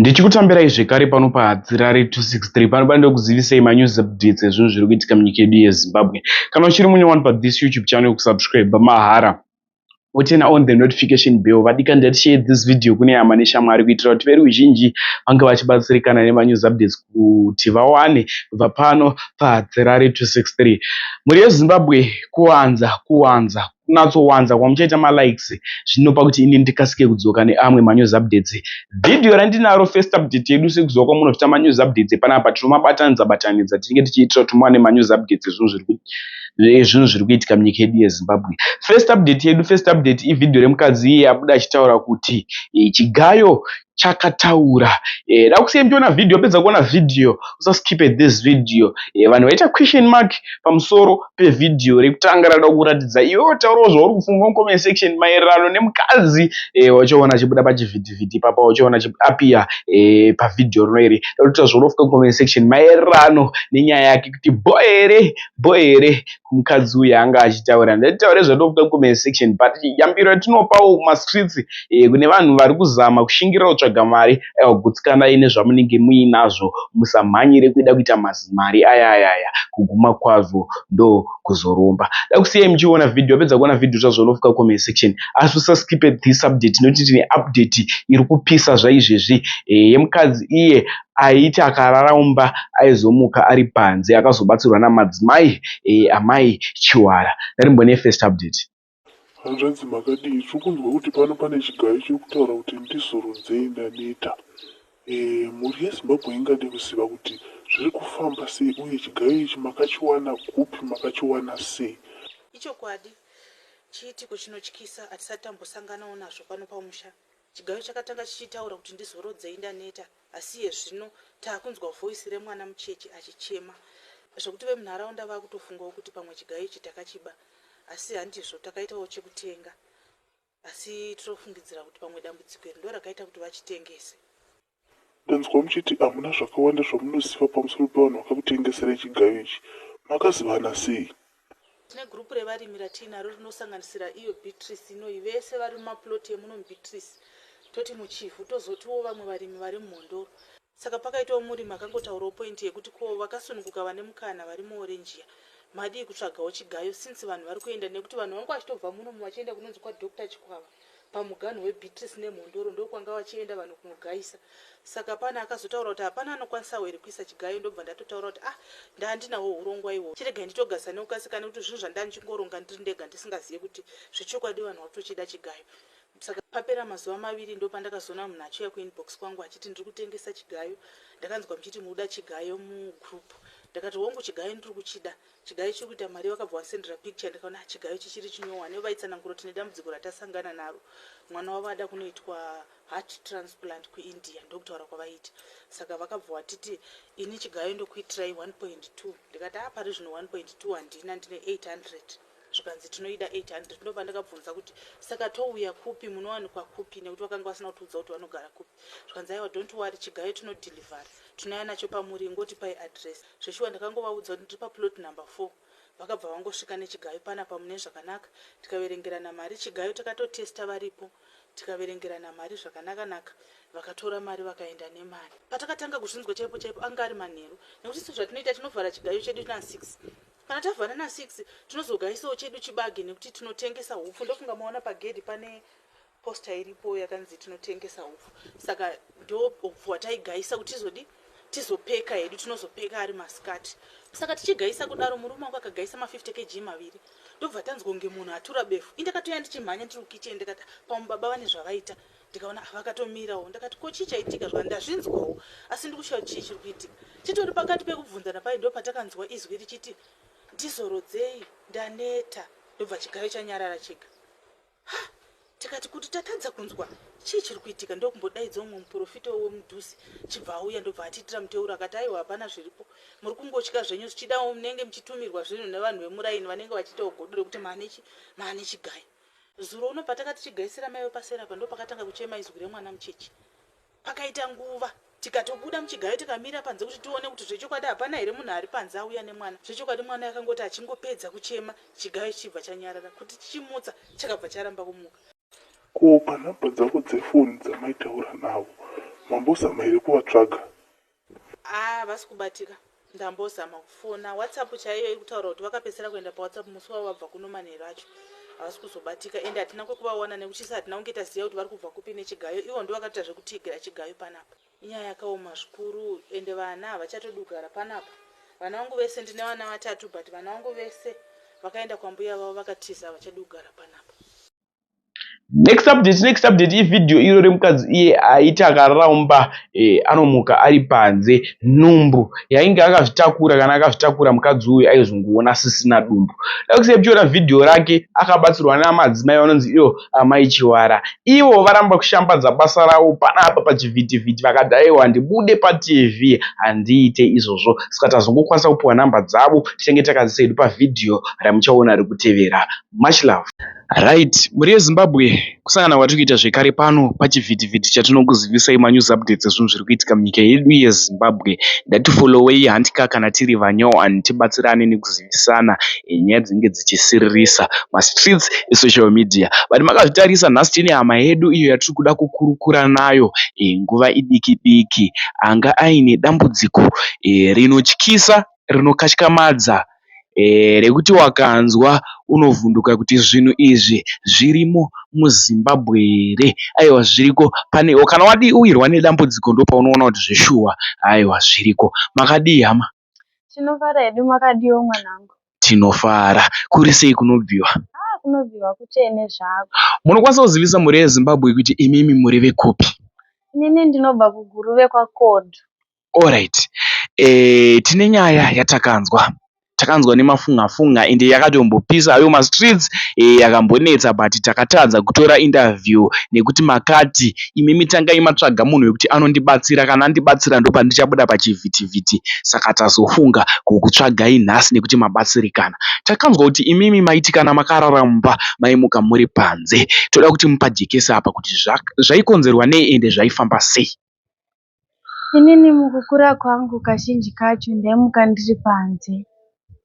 Ndichikutambirai zvekare pano paHadzirare 263 panoba ndokuzivisei manews updates ezvinhu zviri kuitika munyika yedu yeZimbabwe. Kana uchiri munyowani pathis YouTube channel, kusubscribe mahara turn on the notification bell. Vadika ndati share this video kune hama neshamwari kuitira kuti veruzhinji vange vachibatsirikana nemanews updates kuti vawane kubva pano paHadzirare 263. Muri yeZimbabwe kuwanza kunatsowanza kwamuchaita malikes zvinopa kuti ini ndikasike kudzoka neamwe manews updates. Video randinaro first update yedu sekuziva kwamunobvita manews updates panapa tinomabatanidza tinenge tichiitira kuti muwane manews updates ezvinhu zviri kuitika munyika yedu yeZimbabwe. First update ividhio remukadzi iye abuda achitaura kuti chigayo chakataura. Dakusiyai muchiona video, pedza kuona video usaskipe this video. Vanhu vaita question mark pamusoro pevidhio rekutanga rada kuratidza iwe tauro zvauri kufunga mucomment section maererano nemukadzi wachiona achibuda pachivhitivhiti papa wachiona achiapia pavidhio rinoiri. Dakuita zvaunofunga mucomment section maererano nenyaya yake kuti boy here kumukadzi uyu anga achitaura. Ndataura zvadofunga mucomment section, but yambiro yatinopawo mumastreets kune vanhu vari kuzama kushingirira kutsvaga mari, gutsikana nezvamunenge muinazvo, musamhanyire kuida kuita mazimari ayayaya, kuguma kwazvo ndo kuzoromba. Dakusiyai muchiona video, pedza kuona video zvaunofunga comment section, asi usaskipe this update nokuti tine update iri kupisa zvaizvezvi yemukadzi iye aiti akararaumba aizomuka ari panze akazobatsirwa namadzimai amai Chiwara. Ndarimbone first update. Hanzvanzi makadii, tirikunzwa kuti pano pane chigayo chiri kutaura kuti ndizoronzei ndaneta. Muri yeZimbabwe ingade kuziva kuti zviri kufamba sei uye chigayo ichi makachiwana kupi, makachiwana sei? Ichokwadi chiitiko chinotyisa hatisati tambosanganawo nazvo pano pamusha. Chigayo chakatanga chichitaura kuti ndizorodzei ndaneta, asi zvino taakunzwa voice remwana mucheche achichema, zvokuti vemunharaunda vakutofungawo kuti pamwe chigayo ichi takachiba, asi handizvo, takaitawo chekutenga, asi tinofungidzira kuti pamwe dambudziko iri ndo rakaita kuti vachitengese. Ndanzwa muchiti hamuna zvakawanda zvamunoziva pamusoro pevanhu vakakutengeserai chigayo ichi, makazivana sei? Tine gurupu revarimi ratinaro rinosanganisira iyo Beatrice inoi, vese vari mumaploti emuno muBeatrice, toti muchifu tozotiwo vamwe varimi vari mumhondoro. Saka pakaitawo murimi akangotaurawo pointi yekuti ko vakasununguka vane mukana vari muorenjiya madii kutsvagawo chigayo, since vanhu vari kuenda, nekuti vanhu vangu vachitobva muno vachienda kunonzi kwaDr Chikwava pamuganhu weBeatrice nemhondoro ndokwanga vachienda vanhu kunogaisa. Saka pana akazotaura kuti hapana anokwanisa here kuisa chigayo, ndobva ndatotaura kuti ndandinawo urongwa ihwo, chiregai nditogasa neukasika, nekuti zvinhu zvandanjingoronga ndiri ndega ndisingazivi kuti zvechokwadi vanhu vatochida chigayo. Saka papera mazuva maviri ndo pandakazoona munhu achiuya kuinbox kwangu achiti ndiri kutengesa chigayo. Ndakanzwa muchiti muda chigayo mugroup, ndakati hongu chigayo ndiri kuchida, chigayo chiri kuita mari, vakabva vasendera picture, ndikaona chigayo chichiri chinyohwa, nevaitsanangura kuti nedambudziko ratasangana naro, mwana wavo ada kunoitwa heart transplant kuIndia, ndokutaura kwavaita. Saka vakabva vatiti ini chigayo ndokuitirai 1.2, ndikati pari zvino 1.2 handina, ndine 800. Zvikanzi tinoida 800, ndobva ndakabvunza kuti saka touya kupi, munowanikwa kupi, nekuti vakanga vasina kutiudza kuti vanogara kupi. Zvikanzi aiwa don't worry, chigayo tinodhilivhara, tinouya nacho pamuri, ngotipai address. Zveshuwa ndakangovaudza kuti ndiri paplot number 4, vakabva vangosvika nechigayo panapa mune zvakanaka, tikaverengerana mari. Chigayo takatotesta varipo, tikaverengerana mari zvakanaka-naka, vakatora mari vakaenda nemari. Patakatanga kuzvinzwa chaipo anga ari manheru, nekuti sezvatinoita tinovhara chigayo chedu na6. Kana tavhara na6 tinozogaisawo chedu chibage, nekuti tinotengesa hupfu. Ndofunga maona pagedhi pane posta iripo yakanzi tinotengesa hupfu. Saka ndo hupfu wataigaisa kuti tizopeka hedu, tinozopeka ari masikati. Saka tichigaisa kudaro, murume wangu akagaisa ma50 kg maviri, ndobva tanzwa kunge munhu atura befu. Indakatoya ndichimhanya ndiri kukicheni, ndikati pamubaba vane zvavaita, ndikaona vakatomirawo, ndakati ko chii chaitika zvaka ndazvinzwawo, asi ndikushaura chii chiri kuitika. Titori pakati pekubvunzana pai ndo patakanzwa izwi richiti ndizorodzei ndaneta, ndobva chigayo chanyarara chega. Tikati kuti tatadza kunzwa chii chiri kuitika, ndokumbodaidza umwe muprofita wemudhusi chibva auya, ndobva atiitira muteuro akati aiwa hapana zviripo, muri kungotya zvenyu, zvichidawo munenge muchitumirwa zvinhu nevanhu vemuraini vanenge vachitawo godo rekuti maane chigayo. Zuro uno patakati chigaisira mai vepasera apa ndo pakatanga kuchema izwi remwana mucheche. Pakaita nguva tikatobuda muchigayo tikamira panze kuti tione kuti zvechokwadi hapana here munhu ari panze auya nemwana. Zvechokwadi mwana yakangoti achingopedza kuchema, chigayo chibva chanyarara, kuti tichimutsa chakabva charamba kumuka. Ko panhamba dzako dzefoni dzamaitaura navo, Mambozama here kuvatsvaga? Havasi kubatika. Ndambozama kufona WhatsApp chaiyo iri kutaura kuti vakapedzisira kuenda paWhatsApp musi wavabva kuno manheru acho. Havasi kuzobatika ende hatina kwekuvaona nekuti hatina kunge taziva kuti vari kubva kupi nechigayo. Ivo ndo vakaita zvekutigira chigayo panapa. Inyaya yakaoma zvikuru ende vana havachatodugara panapa. Vana vangu vese ndine vana vatatu but vana vangu vese vakaenda kwambuya vavo vakatiza vachadugara panapa. Next update ividhiyo iro remukadzi iye aiti akaramba anomuka ari panze. Nhumbu yainge akazvitakura, kana akazvitakura mukadzi uyu aizongoona asisina dumbu. Dakusei tichiona vidhiyo rake akabatsirwa namadzimai vanonzi iyo amai Chiwara. Ivo varamba kushambadza basa ravo panapa pachivhitivhiti vakati aiwa handibude paTV handiite izvozvo. Saka tazongokwanisa kupiwa nhamba dzavo tichenge takazisa hedu pavidhiyo ramuchaona riri kutevera. Much love. Right, muri yeZimbabwe kusangana kwatiri kuita zvekare pano pachivhitivhiti chatinokuzivisai manews updates ezvinhu zviri kuitika munyika yedu yeZimbabwe. Ngatifollowei handika kana tiri vanyohwa tibatsirane nekuzivisana nyaya dzinenge dzichisiririsa mastreets esocial media. But makazvitarisa nhasi tine hama yedu iyo yatiri kuda kukurukura nayo nguva idiki diki. Anga aine dambudziko rinotyisa rinokatyamadza rekuti wakanzwa unovhunduka kuti zvinhu izvi zvirimo muZimbabwe here. Aiwa zviriko panewo kana wadiwirwa nedambudziko ndo paunoona kuti zveshuwa. Aiwa zviriko. Makadii hama? Tinofara hedu. Makadiwo mwanangu? Tinofara. Kuri sei kunobviwa? Kunobviwa kutene zvako. Munokwanisa kuzivisa muri yeZimbabwe kuti imimi muri vekupi? Inini ndinobva kuGuruve kwaKodho. Alright. Tine nyaya yatakanzwa. Takanzwa nemafunga ende yakatombopisa ayo mastreets yakambonetsa but takatadza kutora interview nekuti makati imimi tangai matsvaga munhu wekuti anondibatsira, kana andibatsira ndo pandichabuda pachivhitivhiti. Saka tazofunga kukutsvagai nhasi nekuti mabatsirikana. Takanzwa kuti imimi maiti kana makarara mumba maimuka muri panze. Toda kuti mupajekesa apa kuti zvaikonzerwa nei ende zvaifamba sei? Inini mukukura kwangu kazhinji kacho ndaimuka ndiri panze.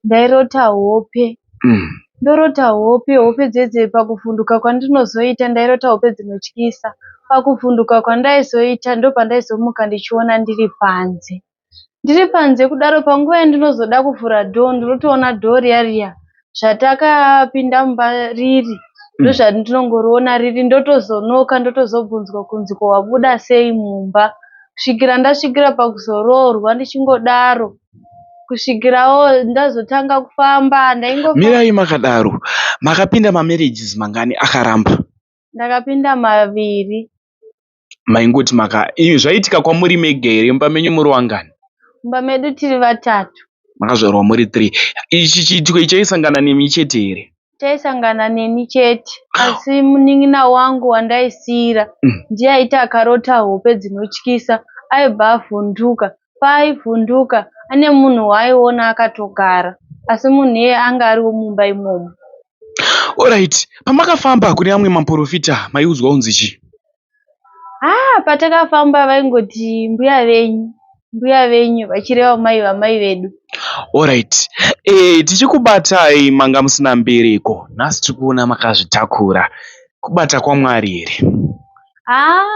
Ndairota hope. Ndorota hope dzedze. Pakuvhunduka kwandinozoita ndairota hope dzinotyisa. Pakuvhunduka kwandaizoita ndo pandaizomuka ndichiona ndiri panze. Ndiri panze kudaro panguva yandinozoda kuvhura dhoo ndinotoona dhoo riya zvatakapinda mumba riri ndozvandinongoriona riri. Ndotozonoka ndotozobvunzwa kunzi ko wabuda sei mumba. Kusvikira ndasvikira pakuzoroorwa ndichingodaro. Kusvikirawo ndazotanga kufamba mirai makadaro. Makapinda mamarriages mangani akaramba? Ndakapinda 2. Maingoti zvaitika kwamuri mega here? Mumba menyu muri wangani? Mumba medu tiri 3. Makazvarwa muri 3. Ichi chiitiko chaisangana nemi chete here? Chaisangana neni chete, asi munin'ina wangu wandaisira ndiye aiti akarota hope dzinotyisa aibva avhunduka. Paaivhunduka ane munhu waaiona akatogara, asi munhu iye anga ariwo mumba imomo. Alright, pamakafamba kune amwe maprofita maiudzwa unzi chi? Patakafamba vaingoti mbuya venyu vachireva vamai vedu. Alright, tichikubatai manga musina mbereko. Nhasi tikuona makazvitakura. Kubata kwaMwari here?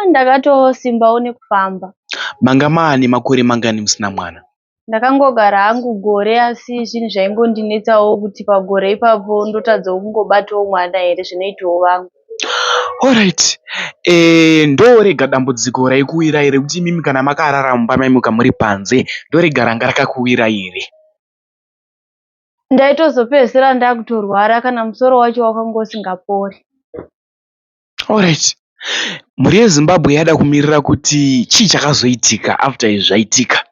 Ndakatosimbawo nekufamba. Manga maane makore mangani musina mwana? Ndakangogara hangu gore, asi zvinhu zvaingondinetsawo kuti pagore ipapo ndotadzawo kungobatawo mwana here zvinoitawo vangu. Alright, ndorega dambudziko raikuwira here kuti imimi kana makarara mumba maimuka muri panze ndorega ranga rakakuwira here? Ndaitozopedzisira ndakutorwara kana musoro wacho wakangosingapori. Alright, muri yeZimbabwe yada kumirira kuti chii chakazoitika after izvi zvaitika?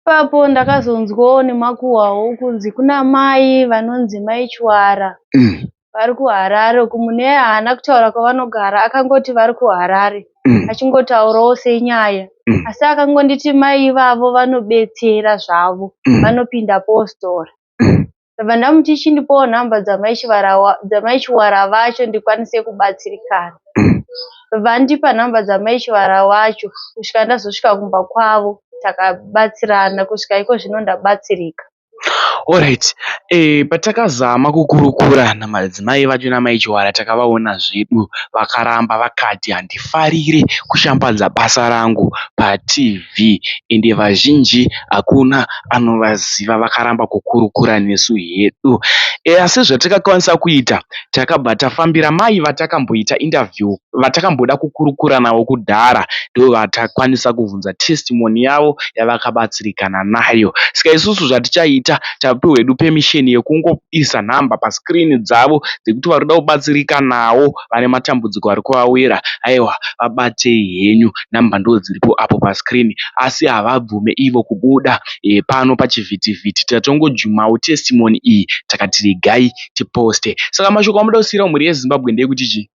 Ipapo ndakazonzwawo nemakuhwawo kunzi kuna mai vanonzi mai Chiwara vari kuHarare. Kumune haana kutaura kwavanogara, akangoti vari kuHarare achingotaurawo senyaya, asi akangonditi mai ivavo vanobetsera zvavo, vanopinda postori. Ndabva ndamuti chindipawo nhamba dzamai Chiwara vacho ndikwanise kubatsirikana. Ndabva ndipa nhamba dzamai Chiwara vacho kusvika ndazosvika kumba kwavo takabatsirana. Kusvika iko zvino ndabatsirika. Alright, patakazama kukurukura namadzimai vacho namaichwara takavaona zvedu vakaramba vakati handifariri kushambadza basa rangu paTV ende vazhinji hakuna anovaziva vakaramba kukurukura nesu hedu. Asi zvatakakwanisa kuita takabva tafambira mai vatakamboita interview vatakamboda kukurukura navo kudhara ndo vatakwanisa kubvunza testimony yavo yavakabatsirikana nayo. Saka isusu zvatichaita tapiwa hedu permission yekungoisa nhamba paskirini dzavo dzekuti vari kuda kubatsirika nawo vane matambudziko ari kuvawira aiwa vabate henyu nhamba ndo dziripo apo paskirini asi havabvume ivo kubuda pano pachivhitivhiti tatongojumawo testimony iyi takati regai tiposte. Saka mashoko amuda kusiyira mhuri yeZimbabwe ndeyekuti chii?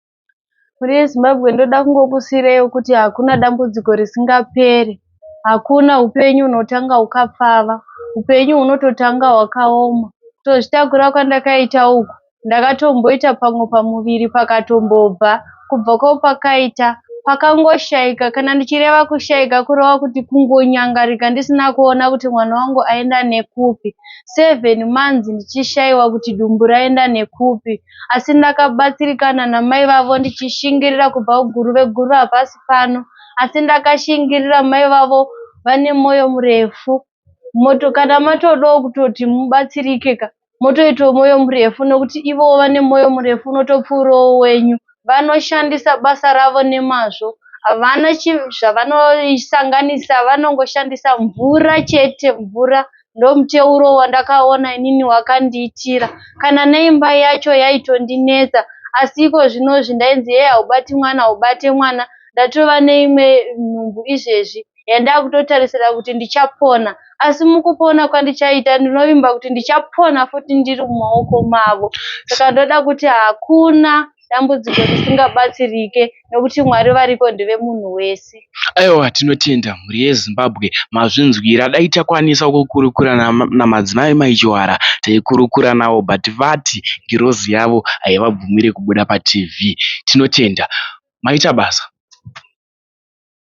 Mhuri yeZimbabwe ndoda kungokusiyireyo kuti hakuna dambudziko risingaperi, hakuna upenyu hunotanga ukapfava, upenyu hunototanga hwakaoma. Kutozvitakura kwandakaita uku ndakatomboita pamwe pamuviri pakatombobva, kubva kwopakaita pakangoshayika. Kana ndichireva kushayika kureva kuti kungonyangarika ndisina kuona kuti mwana wangu aenda nekupi. 7 months ndichishayiwa kuti dumbu raenda nekupi, asi ndakabatsirikana namai vavo ndichishingirira kubva kuguru veguru hapasi pano, asi ndakashingirira mai vavo vane mwoyo murefu. Kana matodawo kutoti mubatsirike motoitawo mwoyo murefu nokuti ivo vane mwoyo murefu unotopfuurawo wenyu. Vanoshandisa basa ravo nemazvo, havana zvavanosanganisa, vanongoshandisa mvura chete. Mvura ndomuteuro wandakaona inini wakandiitira. Kana neimba yacho yaitondinetsa, asi iko zvinozvi ndainzi haubati mwana haubate mwana, ndatova neimwe nhumbu izvezvi yandakutotarisira kuti ndichapona. Asi mukupona kwandichaita ndinovimba kuti ndichapona futi ndiri mumaoko mavo. Saka ndoda kuti hakuna dambudziko risingabatsirike nokuti Mwari varipo ndeve munhu wese. Aiwa, tinotenda mhuri yeZimbabwe mazvinzwira. Dai takwanisa kukurukura namadzimai maichwara taikurukura navo but vati ngirozi yavo haivabvumire kubuda paTV. Tinotenda maita basa.